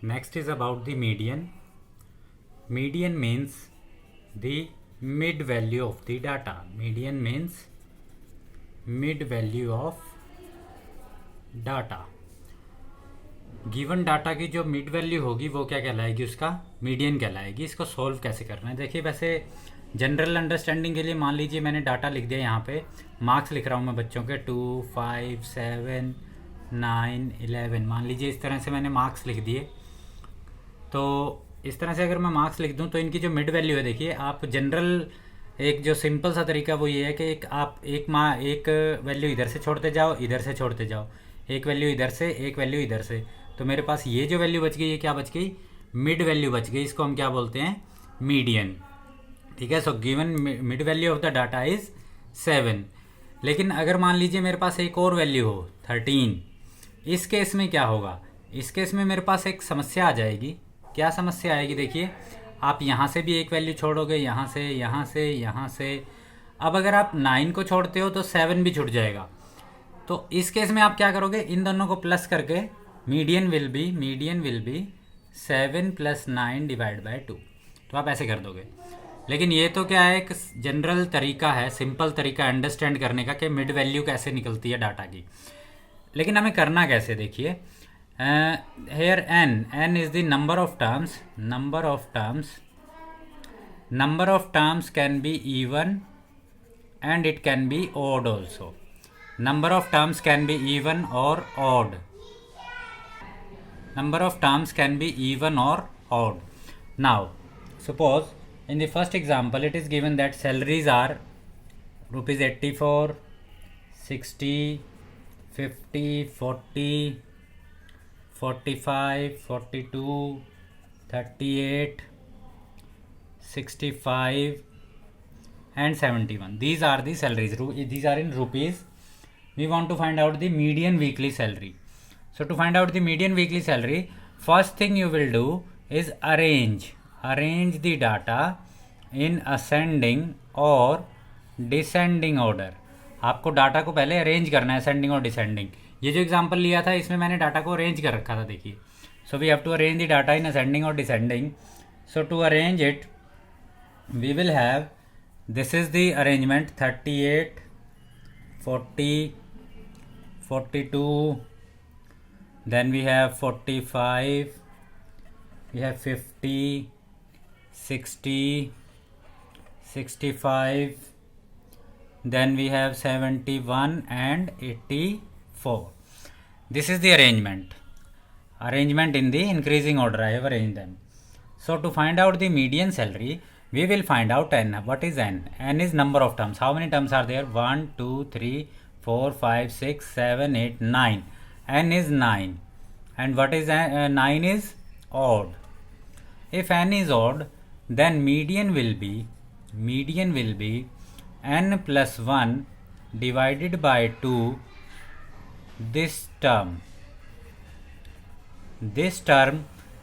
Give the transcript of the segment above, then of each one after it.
Next is about the median. Median means the mid value of the data. Median means mid value of data. Given data की जो mid value होगी वो क्या कहलाएगी, उसका median कहलाएगी. इसको सॉल्व कैसे करना है देखिए. वैसे जनरल अंडरस्टैंडिंग के लिए मान लीजिए मैंने डाटा लिख दिया, यहाँ पे मार्क्स लिख रहा हूँ मैं बच्चों के 2, 5, 7, 9, 11. मान लीजिए इस तरह से मैंने मार्क्स लिख दिए. तो इस तरह से अगर मैं मार्क्स लिख दूं तो इनकी जो मिड वैल्यू है, देखिए आप जनरल एक जो सिंपल सा तरीका वो ये है कि एक वैल्यू इधर से छोड़ते जाओ, इधर से छोड़ते जाओ, एक वैल्यू इधर से, एक वैल्यू इधर से. तो मेरे पास ये जो वैल्यू बच गई, ये क्या बच गई, मिड वैल्यू बच गई. इसको हम क्या बोलते हैं, मीडियन. ठीक है. So given mid value of the data is 7. लेकिन अगर मान लीजिए मेरे पास एक और वैल्यू हो 13, इस केस में क्या होगा, इस केस में मेरे पास एक समस्या आ जाएगी. क्या समस्या आएगी देखिए, आप यहाँ से भी एक वैल्यू छोड़ोगे, यहाँ से, यहाँ से, यहाँ से. अब अगर आप 9 को छोड़ते हो तो 7 भी छूट जाएगा. तो इस केस में आप क्या करोगे, इन दोनों को प्लस करके median will be 7 + 9 divide by 2. तो आप ऐसे कर दोगे. लेकिन ये तो क्या है, एक जनरल तरीका है, सिंपल तरीका अंडरस्टैंड करने का कि मिड वैल्यू कैसे निकलती है डाटा की. लेकिन हमें करना कैसे देखिए. here n is the number of terms can be even and it can be odd also. Number of terms can be even or odd. Now suppose in the first example it is given that salaries are rupees 84, 60, 50, 40, 45, 42, 38, 65 and 71. These are the salaries. These are in rupees. We want to find out the median weekly salary. So to find out the median weekly salary, first thing you will do is arrange the data in ascending or descending order. आपको data को पहले arrange करना है, ascending और descending. ये जो example लिया था इसमें मैंने डाटा को अरेंज कर रखा था. देखिए, so we have to arrange the data in ascending और descending. So to arrange it we will have, this is the arrangement, 38, 40, 42, then we have 45, we have 50, 60, 65, then we have 71 and 84. This is the arrangement in the increasing order. I have arranged them. So to find out the median salary, we will find out n. What is n? N is number of terms. How many terms are there? 1, 2, 3, 4, 5, 6, 7, 8, 9. N is 9. And what is 9 is odd. If n is odd, then median will be n plus 1 divided by 2. This term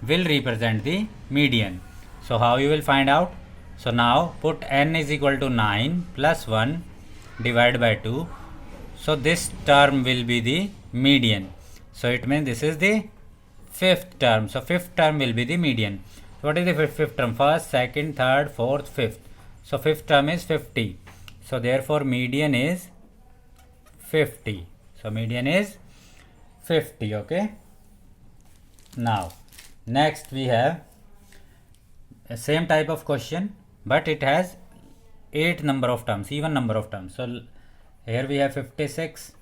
will represent the median. So how you will find out? So now put n is equal to 9 plus 1 divided by 2. So this term will be the median. So it means this is the fifth term. So fifth term will be the median. So what is the fifth term? First, second, third, fourth, fifth. So fifth term is 50. So therefore median is 50. So median is 50. Okay. Now next we have a same type of question, but it has 8 number of terms, even number of terms. So here we have 56.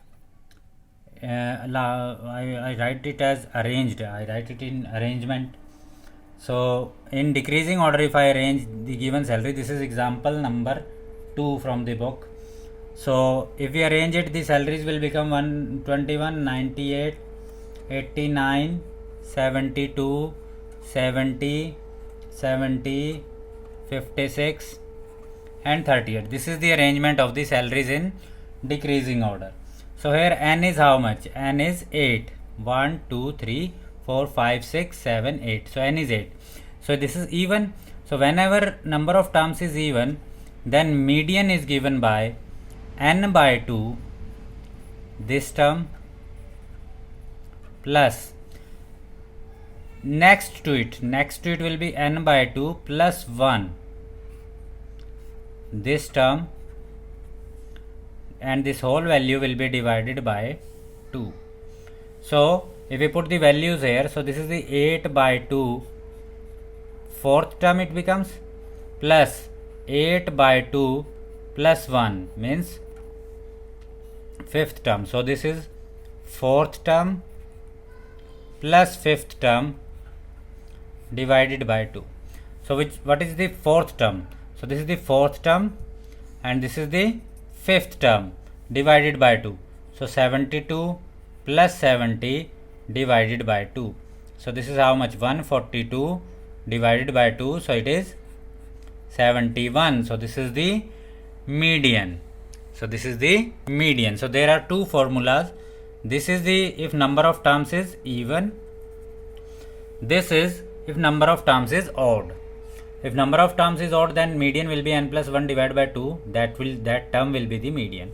I write it as arranged. I write it in arrangement. So in decreasing order, if I arrange the given salary, this is example number 2 from the book. So if we arrange it, the salaries will become 121, 98, 89, 72, 70, 70, 56 and 38. This is the arrangement of the salaries in decreasing order. So here n is how much? N is 8. 1, 2, 3, 4, 5, 6, 7, 8. So n is 8. So this is even. So whenever number of terms is even, then median is given by n by 2, this term, plus next to it will be n by 2 plus 1, this term, and this whole value will be divided by 2. So if we put the values here, so this is the 8 by 2 fourth term, it becomes plus 8 by 2 plus 1 means fifth term. So this is fourth term plus fifth term divided by 2. So what is the fourth term? So this is the fourth term and this is the fifth term divided by 2. So 72 plus 70 divided by 2. So this is how much? 142 divided by 2. So it is 71. So this is the median. So this is the median. So there are two formulas. This is the if number of terms is even. This is if number of terms is odd. If number of terms is odd, then median will be n plus 1 divided by 2. That term will be the median.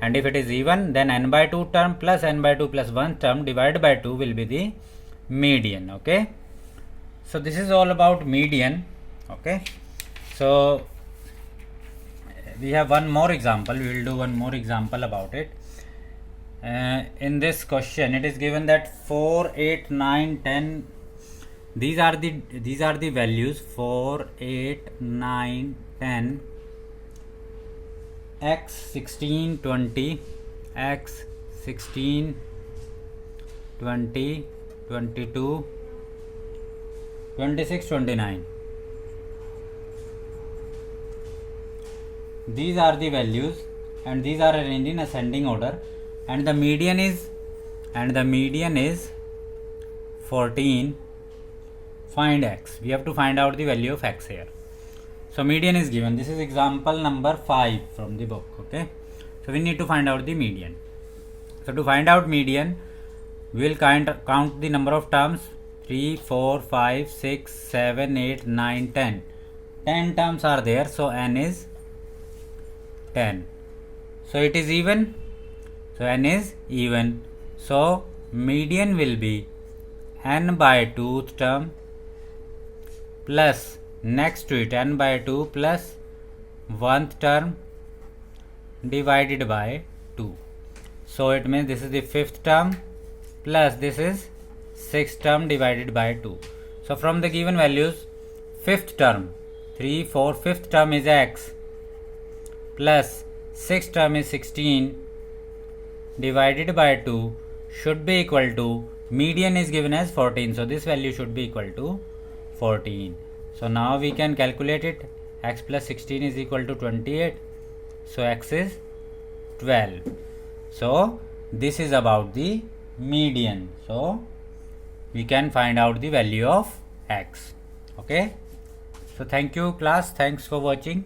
And if it is even, then n by 2 term plus n by 2 plus 1 term divided by 2 will be the median. Okay. So this is all about median. Okay. So we have one more example. We will do one more example about it. In this question, it is given that 4, 8, 9, 10. These are the values 4, 8, 9, 10, x 16, 20, x 16, 20, 22, 26, 29. These are the values and these are arranged in ascending order, and the median is 14. Find x. We have to find out the value of x here. So median is given. This is example number 5 from the book. Okay. So we need to find out the median. So to find out median, we will count the number of terms. 3, 4, 5, 6, 7, 8, 9, 10. 10 terms are there. So n is 10. So it is even. So n is even. So median will be n by 2th term plus next to it n by 2 plus 1th term divided by 2. So it means this is the 5th term plus this is 6th term divided by 2. So from the given values, 5th term 3, 4, 5th term is x plus 6th term is 16 divided by 2 should be equal to, median is given as 14. So this value should be equal to 14. So now we can calculate it. X plus 16 is equal to 28. So x is 12. So this is about the median. So we can find out the value of x. Okay. So thank you class. Thanks for watching.